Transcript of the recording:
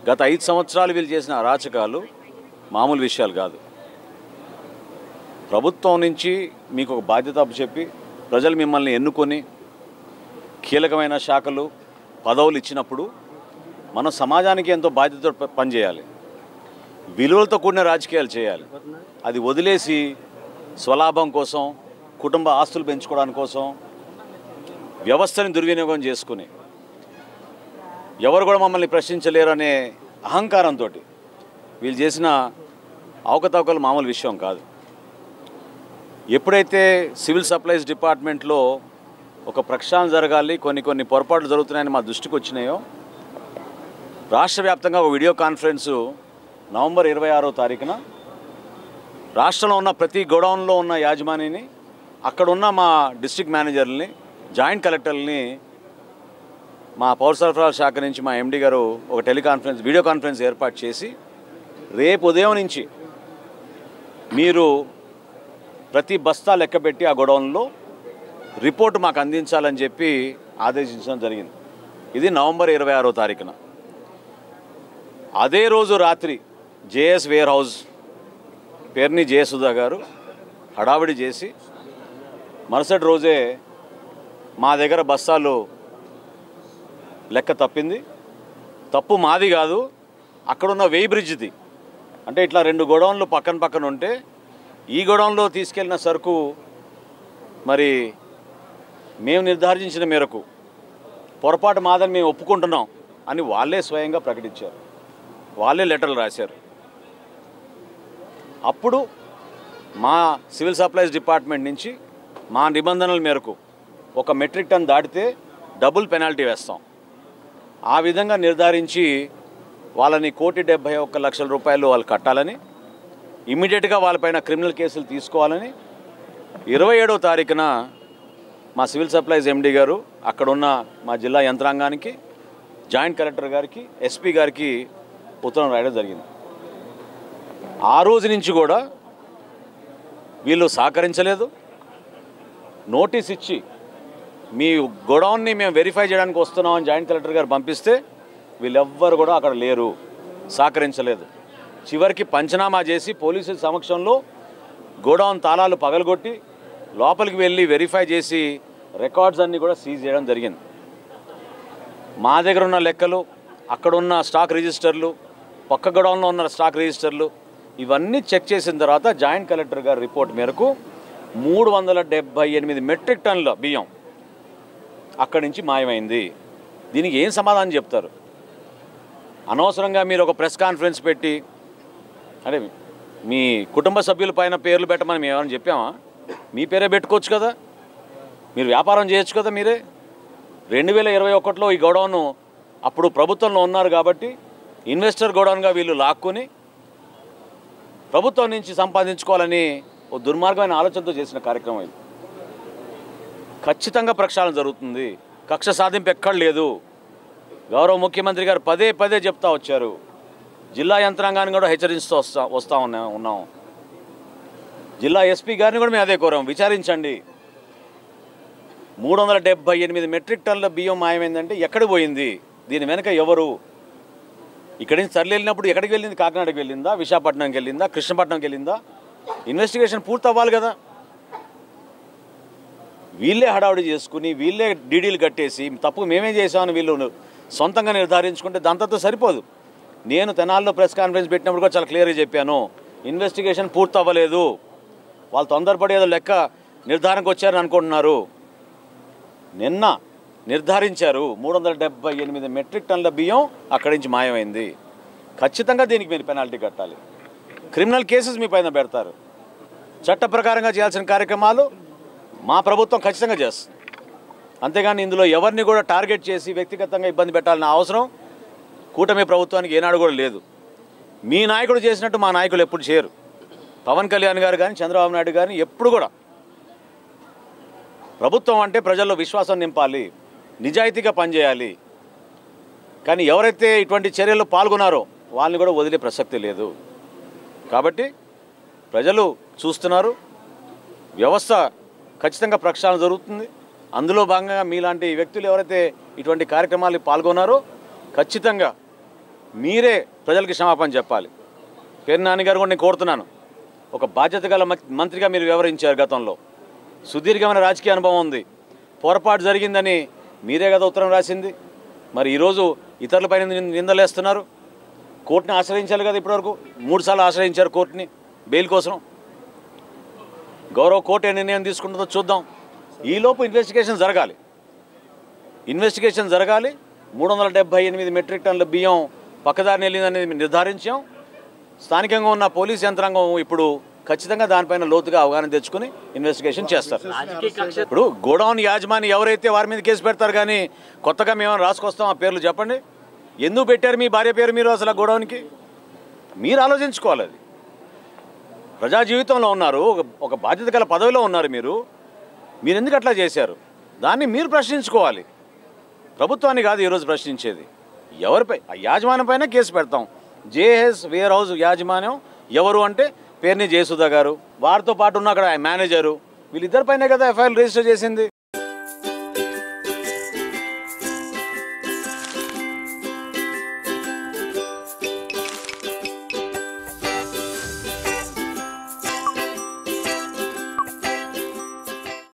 గత 5 సంవత్సరాలు వీళ్ళు చేసిన అరాచకాలు మామూలు విషయాలు కాదు. ప్రభుత్వం నుంచి మీకు ఒక బాధ్యత అప్పచెప్పి ప్రజలు మిమ్మల్ని ఎన్నుకొని కీలకమైన శాఖలు పదవులు ఇచ్చినప్పుడు మనం సమాజానికి ఎంతో బాధ్యతతో పనిచేయాలి, విలువలతో కూడిన రాజకీయాలు చేయాలి. అది వదిలేసి స్వలాభం కోసం, కుటుంబ ఆస్తులు పెంచుకోవడానికి కోసం వ్యవస్థని దుర్వినియోగం చేసుకుని ఎవరు కూడా మమ్మల్ని ప్రశ్నించలేరు అనే అహంకారంతో వీళ్ళు చేసిన అవకతవకలు మామూలు విషయం కాదు. ఎప్పుడైతే సివిల్ సప్లైస్ డిపార్ట్మెంట్లో ఒక ప్రక్షాళన జరగాలి, కొన్ని పొరపాట్లు జరుగుతున్నాయని మా దృష్టికి వచ్చినాయో రాష్ట్ర వ్యాప్తంగా ఒక వీడియో కాన్ఫరెన్సు నవంబర్ 26వ తారీఖున రాష్ట్రంలో ఉన్న ప్రతి గోడౌన్లో ఉన్న యాజమానిని, అక్కడున్న మా డిస్ట్రిక్ట్ మేనేజర్ని, జాయింట్ కలెక్టర్ని మా పౌర సరఫరాల శాఖ నుంచి మా ఎండి గారు ఒక వీడియో కాన్ఫరెన్స్ ఏర్పాటు చేసి రేపు ఉదయం నుంచి మీరు ప్రతి బస్తా లెక్కపెట్టి ఆ గోడౌన్లో రిపోర్టు మాకు అందించాలని చెప్పి ఆదేశించడం జరిగింది. ఇది నవంబర్ 26వ తారీఖున. అదే రోజు రాత్రి జేఎస్ వేర్ హౌస్ పేరుని జయసుధా గారు హడావిడి చేసి మరుసటి రోజే మా దగ్గర బస్తాలు లెక్క తప్పింది. తప్పు మాది కాదు, అక్కడున్న వెయ్యి బ్రిడ్జ్ది. అంటే ఇట్లా 2 గోడౌన్లు పక్కన ఉంటే ఈ గోడౌన్లో తీసుకెళ్లిన సరుకు మరి మేము నిర్ధారించిన మేరకు పొరపాటు మాదని మేము ఒప్పుకుంటున్నాం అని వాళ్ళే స్వయంగా ప్రకటించారు, వాళ్ళే లెటర్లు రాశారు. అప్పుడు మా సివిల్ సప్లైస్ డిపార్ట్మెంట్ నుంచి మా నిబంధనల మేరకు 1 మెట్రిక్ టన్ దాటితే డబుల్ పెనాల్టీ వేస్తాం. ఆ విధంగా నిర్ధారించి వాళ్ళని 1,71,00,000 రూపాయలు వాళ్ళు కట్టాలని, ఇమ్మీడియట్గా వాళ్ళపైన క్రిమినల్ కేసులు తీసుకోవాలని 27వ తారీఖున మా సివిల్ సప్లైస్ ఎండి గారు అక్కడున్న మా జిల్లా యంత్రాంగానికి, జాయింట్ కలెక్టర్ గారికి, ఎస్పీ గారికి ఉత్తరం రాయడం జరిగింది. ఆ రోజు నుంచి కూడా వీళ్ళు సహకరించలేదు. నోటీస్ ఇచ్చి మీ గోడౌన్ని మేము వెరిఫై చేయడానికి వస్తున్నామని జాయింట్ కలెక్టర్ గారు పంపిస్తే వీళ్ళెవ్వరు కూడా అక్కడ లేరు, సహకరించలేదు. చివరికి పంచనామా చేసి పోలీసుల సమక్షంలో గోడౌన్ తాళాలు పగలగొట్టి లోపలికి వెళ్ళి వెరిఫై చేసి రికార్డ్స్ అన్నీ కూడా సీజ్ చేయడం జరిగింది. మా దగ్గర ఉన్న లెక్కలు, అక్కడున్న స్టాక్ రిజిస్టర్లు, పక్క గోడౌన్లో ఉన్న స్టాక్ రిజిస్టర్లు ఇవన్నీ చెక్ చేసిన తర్వాత జాయింట్ కలెక్టర్ గారి రిపోర్ట్ మేరకు 378 మెట్రిక్ టన్నుల బియ్యం అక్కడి నుంచి మాయమైంది. దీనికి ఏం సమాధానం చెప్తారు? అనవసరంగా మీరు ఒక ప్రెస్ కాన్ఫరెన్స్ పెట్టి, అంటే మీ కుటుంబ సభ్యుల పైన పేర్లు పెట్టమని మేము ఏమైనా చెప్పామా? మీ పేరే పెట్టుకోవచ్చు కదా, మీరు వ్యాపారం చేయొచ్చు కదా. మీరే 2021లో ఈ గోడౌన్ అప్పుడు ప్రభుత్వంలో ఉన్నారు కాబట్టి ఇన్వెస్టర్ గోడౌన్గా వీళ్ళు లాక్కుని ప్రభుత్వం నుంచి సంపాదించుకోవాలని ఓ దుర్మార్గమైన ఆలోచనతో చేసిన కార్యక్రమం ఇది. ఖచ్చితంగా ప్రక్షాళన జరుగుతుంది, కక్ష సాధింపు ఎక్కడ లేదు. గౌరవ ముఖ్యమంత్రి గారు పదే చెప్తా వచ్చారు. జిల్లా యంత్రాంగాన్ని కూడా హెచ్చరిస్తూ వస్తూ ఉన్నాం. జిల్లా ఎస్పీ గారిని కూడా మేము అదే కోరాం, విచారించండి. 378 మెట్రిక్ టన్నుల బియ్యం మాయమైందంటే ఎక్కడికి పోయింది? దీని వెనక ఎవరు? ఇక్కడి నుంచి తరలి వెళ్ళినప్పుడు ఎక్కడికి వెళ్ళింది? కాకినాడకి వెళ్ళిందా, విశాఖపట్నంకి వెళ్ళిందా, కృష్ణపట్నంకి వెళ్ళిందా? ఇన్వెస్టిగేషన్ పూర్తి అవ్వాలి కదా. వీళ్ళే హడావుడి చేసుకుని వీళ్ళే డీడీలు కట్టేసి తప్పు మేమే చేసామని వీళ్ళు సొంతంగా నిర్ధారించుకుంటే దాంతో సరిపోదు. నేను తెనాల్లో ప్రెస్ కాన్ఫరెన్స్ పెట్టినప్పుడు కూడా చాలా క్లియర్గా చెప్పాను, ఇన్వెస్టిగేషన్ పూర్తి అవ్వలేదు, వాళ్ళు తొందరపడి ఏదో లెక్క నిర్ధారణకు వచ్చారని అనుకుంటున్నారు. నిన్న నిర్ధారించారు 378 మెట్రిక్ టన్నుల బియ్యం అక్కడి నుంచి మాయమైంది. ఖచ్చితంగా దీనికి మీరు పెనాల్టీ కట్టాలి, క్రిమినల్ కేసెస్ మీ పైన పెడతారు. చట్ట ప్రకారంగా చేయాల్సిన కార్యక్రమాలు మా ప్రభుత్వం ఖచ్చితంగా చేస్తుంది. అంతేగాని ఇందులో ఎవరిని కూడా టార్గెట్ చేసి వ్యక్తిగతంగా ఇబ్బంది పెట్టాలన్న అవసరం కూటమి ప్రభుత్వానికి ఏనాడు కూడా లేదు. మీ నాయకుడు చేసినట్టు మా నాయకులు ఎప్పుడు చేయరు. పవన్ కళ్యాణ్ గారు కానీ చంద్రబాబు నాయుడు కానీ ఎప్పుడు కూడా ప్రభుత్వం అంటే ప్రజల్లో విశ్వాసం నింపాలి, నిజాయితీగా పనిచేయాలి. కానీ ఎవరైతే ఇటువంటి చర్యల్లో పాల్గొన్నారో వాళ్ళని కూడా వదిలే ప్రసక్తి లేదు. కాబట్టి ప్రజలు చూస్తున్నారు, వ్యవస్థ ఖచ్చితంగా ప్రక్షాళన జరుగుతుంది. అందులో భాగంగా మీలాంటి వ్యక్తులు ఎవరైతే ఇటువంటి కార్యక్రమాలు పాల్గొన్నారో ఖచ్చితంగా మీరే ప్రజలకి క్షమాపణ చెప్పాలి. పేరు నాన్నగారు కూడా నేను కోరుతున్నాను, ఒక బాధ్యత గల మంత్రిగా మీరు వ్యవహరించారు. గతంలో సుదీర్ఘమైన రాజకీయ అనుభవం ఉంది. పొరపాటు జరిగిందని మీరే కదా ఉత్తరం రాసింది. మరి ఈరోజు ఇతరులపైన నిందలేస్తున్నారు. కోర్టుని ఆశ్రయించాలి కదా. ఇప్పటివరకు 3 సార్లు ఆశ్రయించారు కోర్టుని బెయిల్ కోసం. గౌరవ కోర్టు ఏ నిర్ణయం తీసుకుంటుందో చూద్దాం. ఈలోపు ఇన్వెస్టిగేషన్ జరగాలి. 378 మెట్రిక్ టన్నుల బియ్యం పక్కదారిని వెళ్ళిందనేది నిర్ధారించాం. స్థానికంగా ఉన్న పోలీస్ యంత్రాంగం ఇప్పుడు ఖచ్చితంగా దానిపైన లోతుగా అవగాహన తెచ్చుకుని ఇన్వెస్టిగేషన్ చేస్తారు. ఇప్పుడు గోడౌన్ యాజమాని ఎవరైతే వారి మీద కేసు పెడతారు, కానీ కొత్తగా మేము రాసుకొస్తాం ఆ పేర్లు చెప్పండి. ఎందుకు పెట్టారు మీ భార్య పేరు మీరు? అసలు ఆ గోడౌన్కి మీరు ఆలోచించుకోవాలి. అది ప్రజా జీవితంలో ఉన్నారు, ఒక బాధ్యత గల పదవిలో ఉన్నారు. మీరు ఎందుకు అట్లా చేశారు? దాన్ని మీరు ప్రశ్నించుకోవాలి. ప్రభుత్వాన్ని కాదు ఈరోజు ప్రశ్నించేది. ఎవరిపై? ఆ యాజమాన్యం పైన కేసు పెడతాం. జేఎస్ వేర్ హౌస్ యాజమాన్యం ఎవరు అంటే పేరుని జయసుధ గారు, వారితో పాటు ఉన్న అక్కడ మేనేజరు, వీళ్ళిద్దరిపైనే కదా ఎఫ్ఐఆర్ రిజిస్టర్ చేసింది.